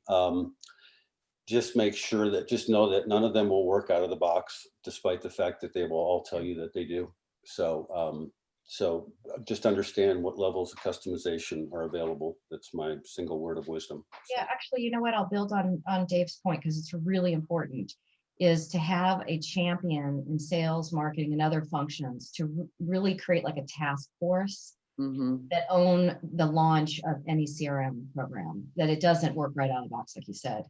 Just know that none of them will work out of the box, despite the fact that they will all tell you that they do. So So just understand what levels of customization are available. That's my single word of wisdom. So, Yeah, actually, you know what? I'll build on Dave's point because it's really important, is to have a champion in sales, marketing, and other functions to really create like a task force Mm-hmm. that own the launch of any CRM program, that it doesn't work right out of the box, like you said,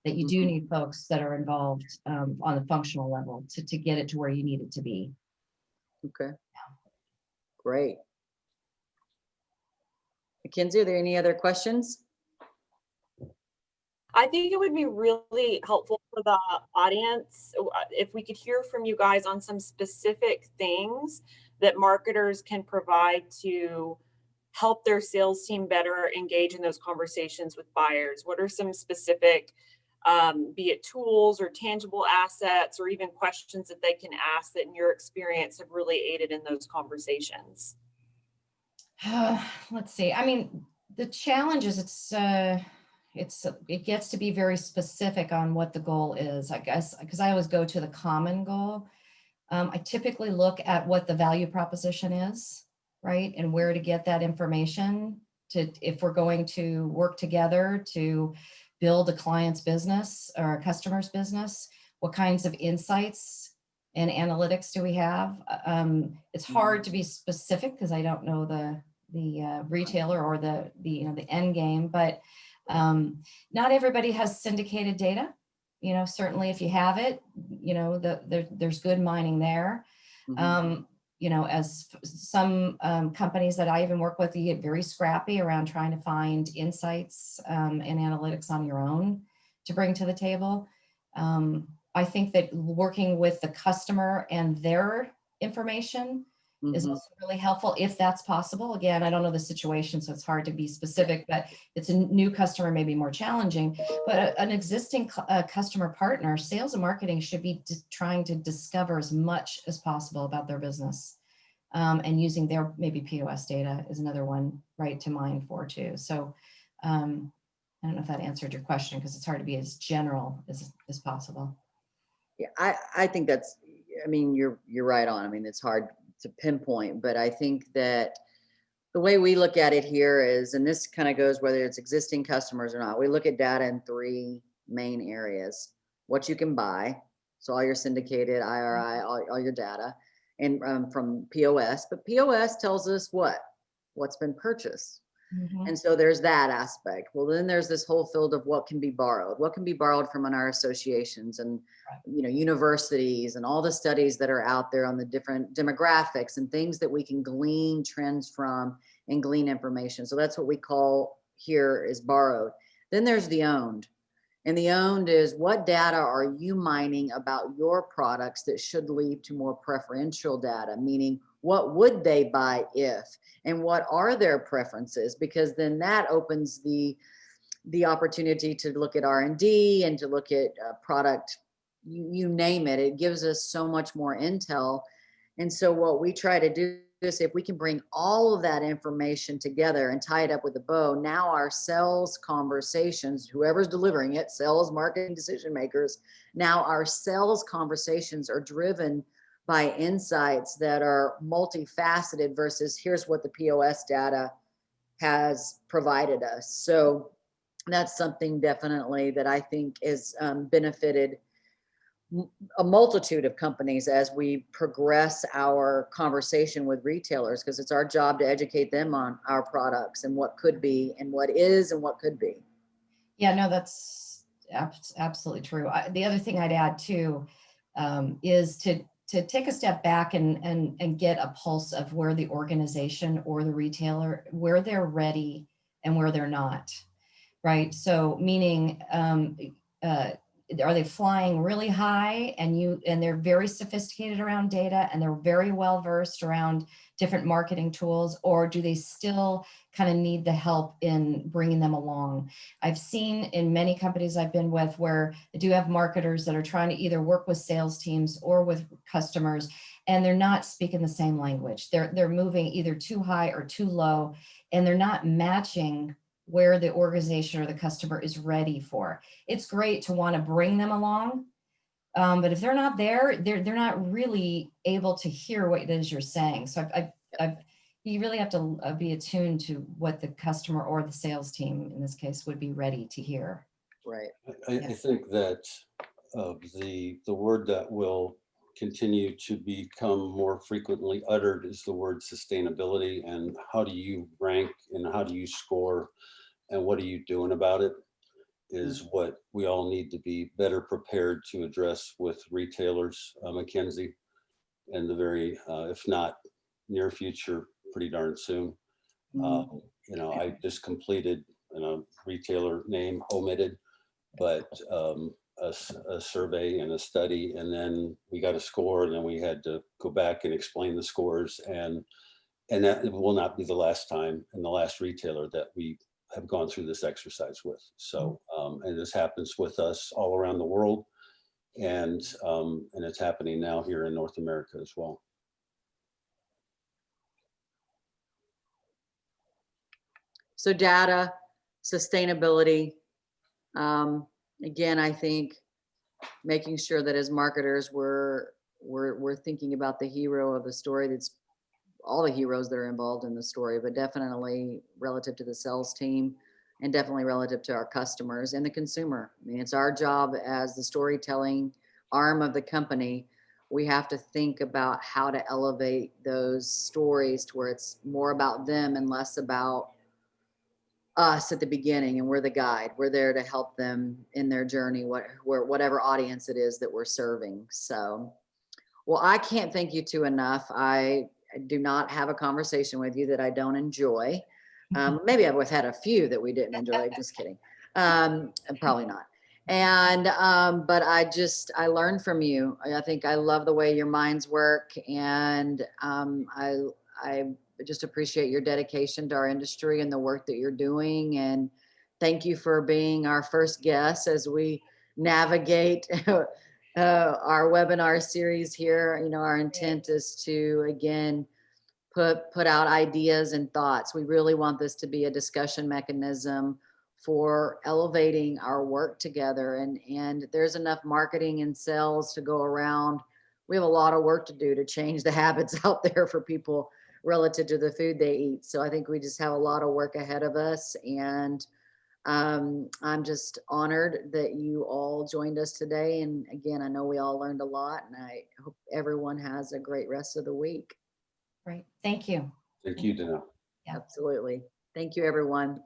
that you do Mhm. need folks that are involved on the functional level to get it to where you need it to be. Okay, great. Mackenzie, are there any other questions? I think it would be really helpful for the audience if we could hear from you guys on some specific things that marketers can provide to help their sales team better engage in those conversations with buyers. What are some specific, be it tools or tangible assets or even questions that they can ask that in your experience have really aided in those conversations? Let's see. I mean, the challenge is it gets to be very specific on what the goal is, I guess, because I always go to the common goal. I typically look at what the value proposition is, right? And where to get that information to, if we're going to work together to build a client's business or a customer's business, what kinds of insights and analytics do we have? It's hard to be specific because I don't know the retailer or the you know the end game, but not everybody has syndicated data. You know, certainly if you have it, you know, there's good mining there. Mhm. You know, as some companies that I even work with, you get very scrappy around trying to find insights and analytics on your own to bring to the table. I think that working with the customer and their information is Mhm. also really helpful if that's possible. Again, I don't know the situation, so it's hard to be specific, but it's a new customer, maybe more challenging. But an existing customer partner, sales and marketing should be trying to discover as much as possible about their business. And using their maybe POS data is another one right to mine for too. So I don't know if that answered your question because it's hard to be as general as possible. Yeah, I think that's, I mean, you're right on. I mean, it's hard to pinpoint, but I think that the way we look at it here is, and this kind of goes whether it's existing customers or not, we look at data in three main areas. What you can buy, so all your syndicated IRI, all your data, and from POS. But POS tells us what's been purchased. Mhm. And so there's that aspect. Well, then there's this whole field of what can be borrowed. What can be borrowed from our associations and universities and all the studies that are out there on the different demographics and things that we can glean trends from and glean information. So that's what we call here is borrowed. Then there's the owned. And the owned is what data are you mining about your products that should lead to more preferential data, meaning what would they buy if, and what are their preferences? Because then that opens the opportunity to look at R&D and to look at product, you name it. It gives us so much more intel. And so what we try to do is if we can bring all of that information together and tie it up with a bow, now our sales conversations, whoever's delivering it, sales, marketing, decision makers, now our sales conversations are driven by insights that are multifaceted versus here's what the POS data has provided us. So that's something definitely that I think is benefited a multitude of companies as we progress our conversation with retailers, because it's our job to educate them on our products and what could be and what is and what could be. Yeah, no, that's absolutely true. The other thing I'd add too is to take a step back and get a pulse of where the organization or the retailer, where they're ready and where they're not, right? So meaning, are they flying really high and they're very sophisticated around data and they're very well versed around different marketing tools, or do they still kind of need the help in bringing them along? I've seen in many companies I've been with where they do have marketers that are trying to either work with sales teams or with customers, and they're not speaking the same language. They're moving either too high or too low, and they're not matching where the organization or the customer is ready for. It's great to want to bring them along, but if they're not there, they're not really able to hear what it is you're saying. So I've You really have to be attuned to what the customer or the sales team, in this case, would be ready to hear. Right. I think that the word that will continue to become more frequently uttered is the word sustainability, and how do you rank and how do you score and what are you doing about it is what we all need to be better prepared to address with retailers, Mackenzie, in the very, if not near future, pretty darn soon. You know, I just completed a retailer name omitted, but a survey and a study, and then we got a score, and then we had to go back and explain the scores, and that will not be the last time and the last retailer that we have gone through this exercise with. So, and this happens with us all around the world, and it's happening now here in North America as well. So data, sustainability. Again, I think making sure that as marketers, we're thinking about the hero of the story. That's all the heroes that are involved in the story, but definitely relative to the sales team and definitely relative to our customers and the consumer. I mean, it's our job as the storytelling arm of the company. We have to think about how to elevate those stories to where it's more about them and less about us at the beginning, and we're the guide. We're there to help them in their journey, whatever audience it is that we're serving. So, well, I can't thank you two enough. I do not have a conversation with you that I don't enjoy. Maybe I've had a few that we didn't enjoy. Just kidding. Probably not. And but I learned from you. I think I love the way your minds work, and I just appreciate your dedication to our industry and the work that you're doing. And thank you for being our first guest as we navigate our webinar series here. You know, our intent is to, again, put out ideas and thoughts. We really want this to be a discussion mechanism for elevating our work together. And there's enough marketing and sales to go around. We have a lot of work to do to change the habits out there for people relative to the food they eat. So I think we just have a lot of work ahead of us. And I'm just honored that you all joined us today. And again, I know we all learned a lot, and I hope everyone has a great rest of the week. Great. Thank you. Thank you, Dana. Yeah. Absolutely. Thank you, everyone.